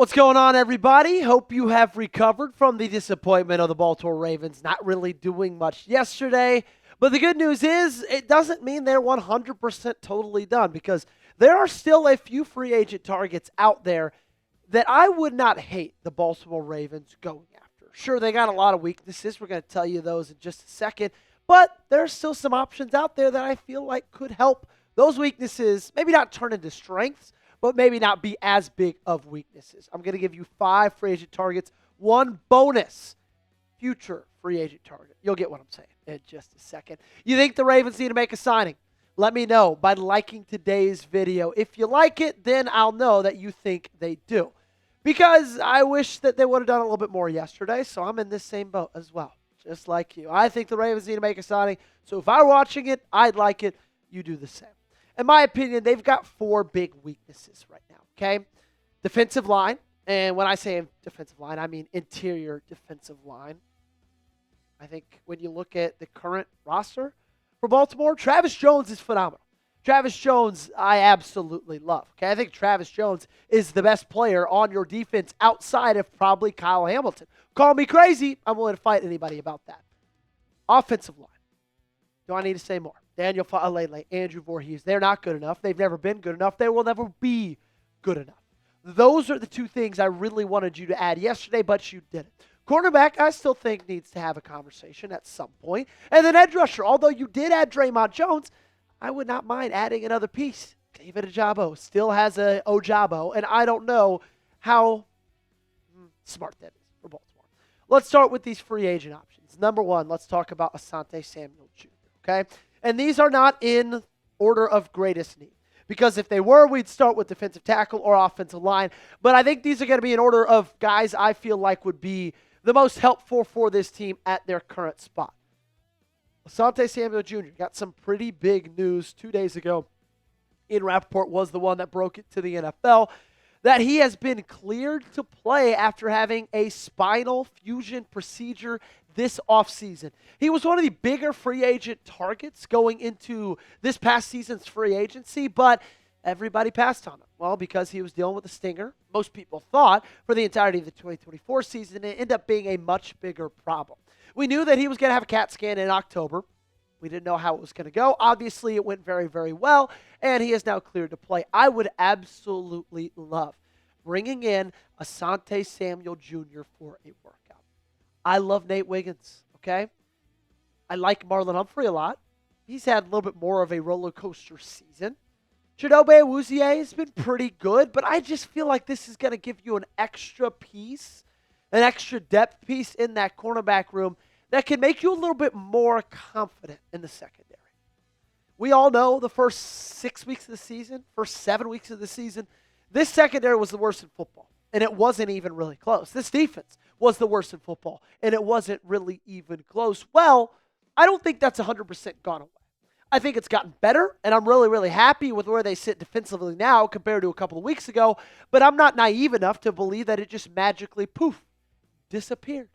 What's going on, everybody? Hope you have recovered from the disappointment of the Baltimore Ravens not really doing much yesterday. But the good news is it doesn't mean they're 100% totally done, because there are still a few free agent targets out there that I would not hate the Baltimore Ravens going after. Sure, they got a lot of weaknesses. We're going to tell you those in just a second. But there's still some options out there that I feel like could help those weaknesses maybe not turn into strengths, but maybe not be as big of weaknesses. I'm going to give you 5 free agent targets, 1 bonus future free agent target. You'll get what I'm saying in just a second. You think the Ravens need to make a signing? Let me know by liking today's video. If you like it, then I'll know that you think they do. Because I wish that they would have done a little bit more yesterday, so I'm in this same boat as well, just like you. I think the Ravens need to make a signing, so if I were watching it, I'd like it. You do the same. In my opinion, they've got 4 big weaknesses right now, okay? Defensive line, and when I say defensive line, I mean interior defensive line. I think when you look at the current roster for Baltimore, Travis Jones is phenomenal. Travis Jones, I absolutely love, okay? I think Travis Jones is the best player on your defense outside of probably Kyle Hamilton. Call me crazy. I'm willing to fight anybody about that. Offensive line. Do I need to say more? Daniel Fa'alele, Andrew Voorhees, they're not good enough. They've never been good enough. They will never be good enough. Those are the 2 things I really wanted you to add yesterday, but you didn't. Cornerback, I still think needs to have a conversation at some point. And then edge rusher, although you did add Draymond Jones, I would not mind adding another piece. David Ojabo still has a Ojabo, and I don't know how smart that is for Baltimore. Let's start with these free agent options. Number 1, let's talk about Asante Samuel Jr., okay? And these are not in order of greatest need, because if they were, we'd start with defensive tackle or offensive line. But I think these are going to be in order of guys I feel like would be the most helpful for this team at their current spot. Asante Samuel Jr. got some pretty big news 2 days ago. Ian Rapoport was the one that broke it to the NFL, that he has been cleared to play after having a spinal fusion procedure this offseason. He was one of the bigger free agent targets going into this past season's free agency, but everybody passed on him. Well, because he was dealing with a stinger, most people thought, for the entirety of the 2024 season, it ended up being a much bigger problem. We knew that he was going to have a CAT scan in October. We didn't know how it was going to go. Obviously, it went very, very well, and he is now cleared to play. I would absolutely love bringing in Asante Samuel Jr. for a workout. I love Nate Wiggins, okay? I like Marlon Humphrey a lot. He's had a little bit more of a roller coaster season. Chidobe Awuzie has been pretty good, but I just feel like this is going to give you an extra piece, an extra depth piece in that cornerback room that can make you a little bit more confident in the secondary. We all know the first 6 weeks of the season, first 7 weeks of the season, this secondary was the worst in football, and it wasn't even really close. This defense was the worst in football, and it wasn't really even close. Well, I don't think that's 100% gone away. I think it's gotten better, and I'm really, really happy with where they sit defensively now compared to a couple of weeks ago, but I'm not naive enough to believe that it just magically, poof, disappeared.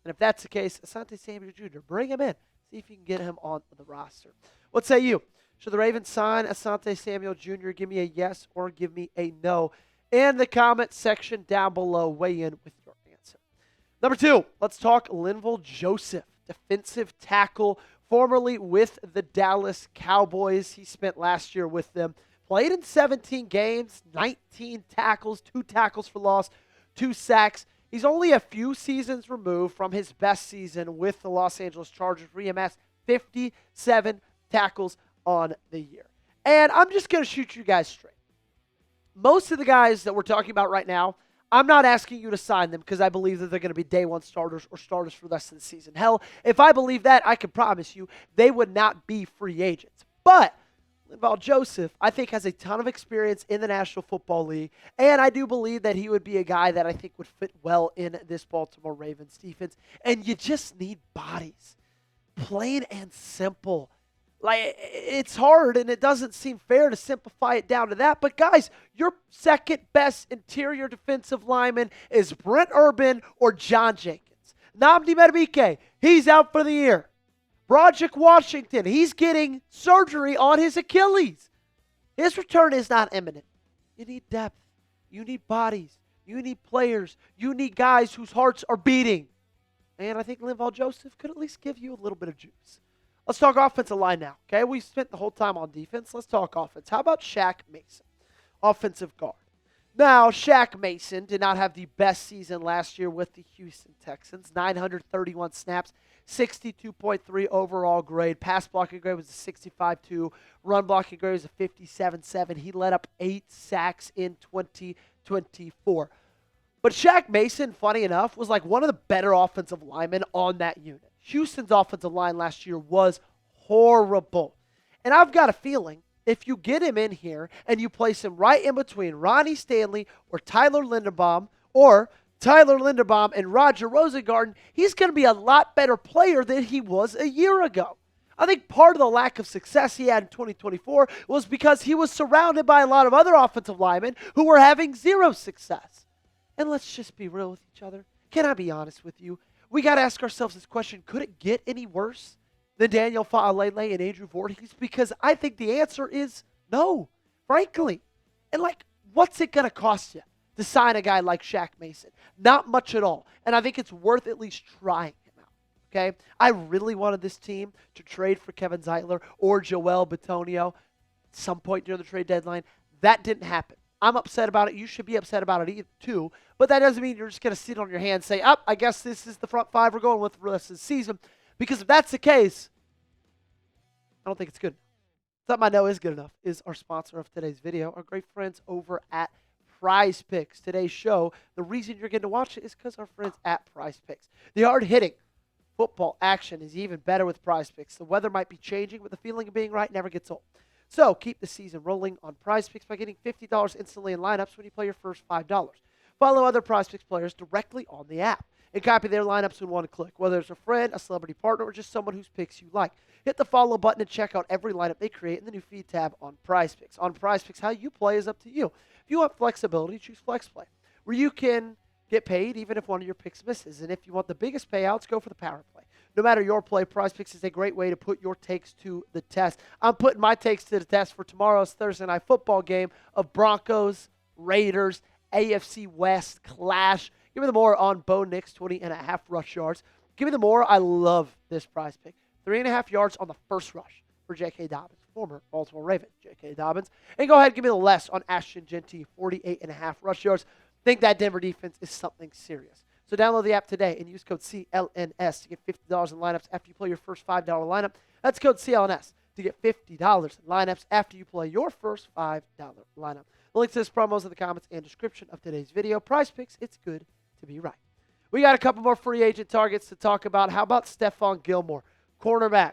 And if that's the case, Asante Samuel Jr., bring him in. See if you can get him on the roster. What say you? Should the Ravens sign Asante Samuel Jr.? Give me a yes or give me a no in the comment section down below. Weigh in with your answer. Number 2, let's talk Linval Joseph, defensive tackle, formerly with the Dallas Cowboys. He spent last year with them, played in 17 games, 19 tackles, 2 tackles for loss, 2 sacks. He's only a few seasons removed from his best season with the Los Angeles Chargers, where he amassed 57 tackles on the year. And I'm just going to shoot you guys straight. Most of the guys that we're talking about right now, I'm not asking you to sign them because I believe that they're going to be day 1 starters or starters for the rest of the season. Hell, if I believe that, I can promise you they would not be free agents. But Linval Joseph, I think, has a ton of experience in the National Football League, and I do believe that he would be a guy that I think would fit well in this Baltimore Ravens defense. And you just need bodies. Plain and simple. Like, it's hard, and it doesn't seem fair to simplify it down to that. But, guys, your second best interior defensive lineman is Brent Urban or John Jenkins. Nnamdi Madubuike, he's out for the year. Broderick Washington, he's getting surgery on his Achilles. His return is not imminent. You need depth. You need bodies. You need players. You need guys whose hearts are beating. And I think Linval Joseph could at least give you a little bit of juice. Let's talk offensive line now, okay? We spent the whole time on defense. Let's talk offense. How about Shaq Mason, offensive guard? Now, Shaq Mason did not have the best season last year with the Houston Texans. 931 snaps, 62.3 overall grade. Pass blocking grade was a 65.2. Run blocking grade was a 57.7. He let up 8 sacks in 2024. But Shaq Mason, funny enough, was like one of the better offensive linemen on that unit. Houston's offensive line last year was horrible. And I've got a feeling if you get him in here and you place him right in between Ronnie Stanley or Tyler Linderbaum and Roger Rosengarten, he's going to be a lot better player than he was a year ago. I think part of the lack of success he had in 2024 was because he was surrounded by a lot of other offensive linemen who were having zero success. And let's just be real with each other. Can I be honest with you? We got to ask ourselves this question, could it get any worse than Daniel Fa'alele and Andrew Voorhees? Because I think the answer is no, frankly. And what's it going to cost you to sign a guy like Shaq Mason? Not much at all. And I think it's worth at least trying him out, okay? I really wanted this team to trade for Kevin Zeitler or Joel Bitonio at some point during the trade deadline. That didn't happen. I'm upset about it. You should be upset about it too. But that doesn't mean you're just going to sit on your hands and say, I guess this is the front five we're going with for the rest of the season. Because if that's the case, I don't think it's good. Something I know is good enough is our sponsor of today's video, our great friends over at Prize Picks. Today's show, the reason you're getting to watch it is because our friends at Prize Picks. The hard-hitting football action is even better with Prize Picks. The weather might be changing, but the feeling of being right never gets old. So keep the season rolling on Prize Picks by getting $50 instantly in lineups when you play your first $5. Follow other Prize Picks players directly on the app and copy their lineups in one click, whether it's a friend, a celebrity partner, or just someone whose picks you like. Hit the follow button and check out every lineup they create in the new feed tab on Prize Picks. On Prize Picks, how you play is up to you. If you want flexibility, choose Flex Play, where you can get paid even if one of your picks misses. And if you want the biggest payouts, go for the Power Play. No matter your play, Prize Picks is a great way to put your takes to the test. I'm putting my takes to the test for tomorrow's Thursday Night Football game of Broncos, Raiders, AFC West clash. Give me the more on Bo Nix, 20.5 rush yards. Give me the more. I love this Prize Pick. 3.5 yards on the first rush for J.K. Dobbins, former Baltimore Raven, J.K. Dobbins. And go ahead and give me the less on Ashton Genty, 48.5 rush yards. Think that Denver defense is something serious. So download the app today and use code CLNS to get $50 in lineups after you play your first $5 lineup. That's code CLNS to get $50 in lineups after you play your first $5 lineup. The link to this promo is in the comments and description of today's video. Prize Picks, it's good to be right. We got a couple more free agent targets to talk about. How about Stephon Gilmore, cornerback?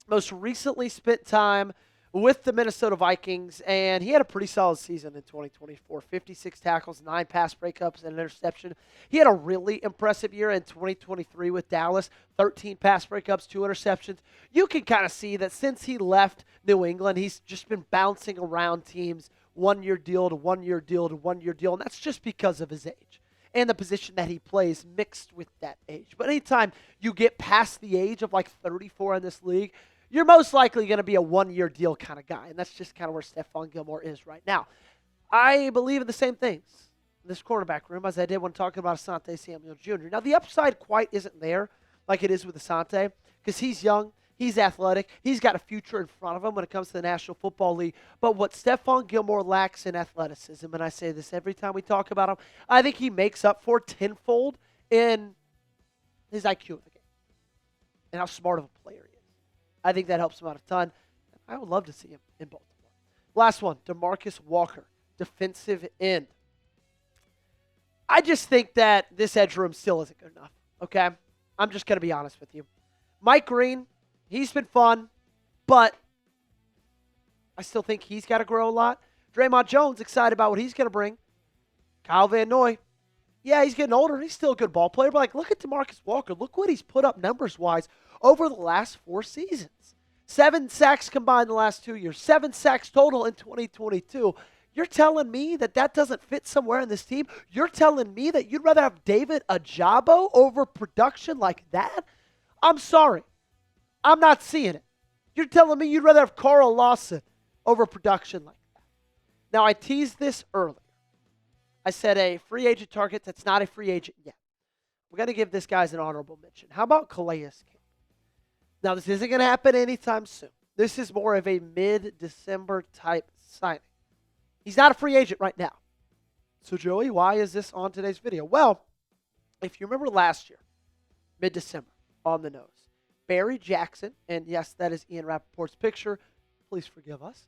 Most recently spent time with the Minnesota Vikings, and he had a pretty solid season in 2024. 56 tackles, 9 pass breakups, and an interception. He had a really impressive year in 2023 with Dallas. 13 pass breakups, 2 interceptions. You can kind of see that since he left New England, he's just been bouncing around teams, 1-year deal to 1-year deal to 1-year deal, and that's just because of his age and the position that he plays mixed with that age. But anytime you get past the age of 34 in this league, you're most likely going to be a 1-year deal kind of guy, and that's just kind of where Stephon Gilmore is right now. I believe in the same things in this quarterback room as I did when talking about Asante Samuel Jr. Now, the upside quite isn't there like it is with Asante because he's young, he's athletic, he's got a future in front of him when it comes to the National Football League. But what Stephon Gilmore lacks in athleticism, and I say this every time we talk about him, I think he makes up for tenfold in his IQ of the game and how smart of a player he is. I think that helps him out a ton. I would love to see him in Baltimore. Last one, DeMarcus Walker, defensive end. I just think that this edge room still isn't good enough, okay? I'm just going to be honest with you. Mike Green, he's been fun, but I still think he's got to grow a lot. Draymond Jones, excited about what he's going to bring. Kyle Van Noy, yeah, he's getting older. He's still a good ball player, but look at DeMarcus Walker. Look what he's put up numbers-wise over the last 4 seasons. 7 sacks combined in the last 2 years. 7 sacks total in 2022. You're telling me that doesn't fit somewhere in this team? You're telling me that you'd rather have David Ajabo over production like that? I'm sorry. I'm not seeing it. You're telling me you'd rather have Carl Lawson over production like that. Now, I teased this earlier. I said a free agent target that's not a free agent yet. We're going to give this guy's an honorable mention. How about Calais Campbell? Now, this isn't going to happen anytime soon. This is more of a mid-December type signing. He's not a free agent right now. So, Joey, why is this on today's video? Well, if you remember last year, mid-December, on the nose, Barry Jackson, and yes, that is Ian Rapoport's picture. Please forgive us.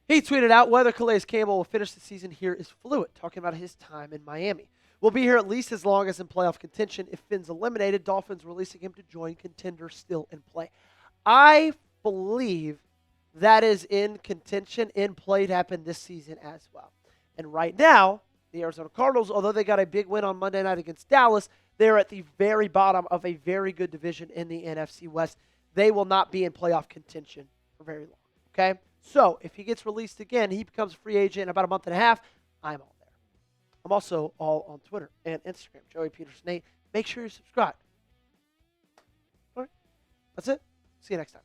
He tweeted out whether Calais Campbell will finish the season here is fluid, talking about his time in Miami. We'll be here at least as long as in playoff contention. If Finn's eliminated, Dolphins releasing him to join contenders still in play. I believe that is in contention, in play to happen this season as well. And right now, the Arizona Cardinals, although they got a big win on Monday night against Dallas, they're at the very bottom of a very good division in the NFC West. They will not be in playoff contention for very long, okay? So if he gets released again, he becomes a free agent in about a month and a half, I'm all there. I'm also all on Twitter and Instagram, Joey Peterson 8. Make sure you subscribe. All right, that's it. See you next time.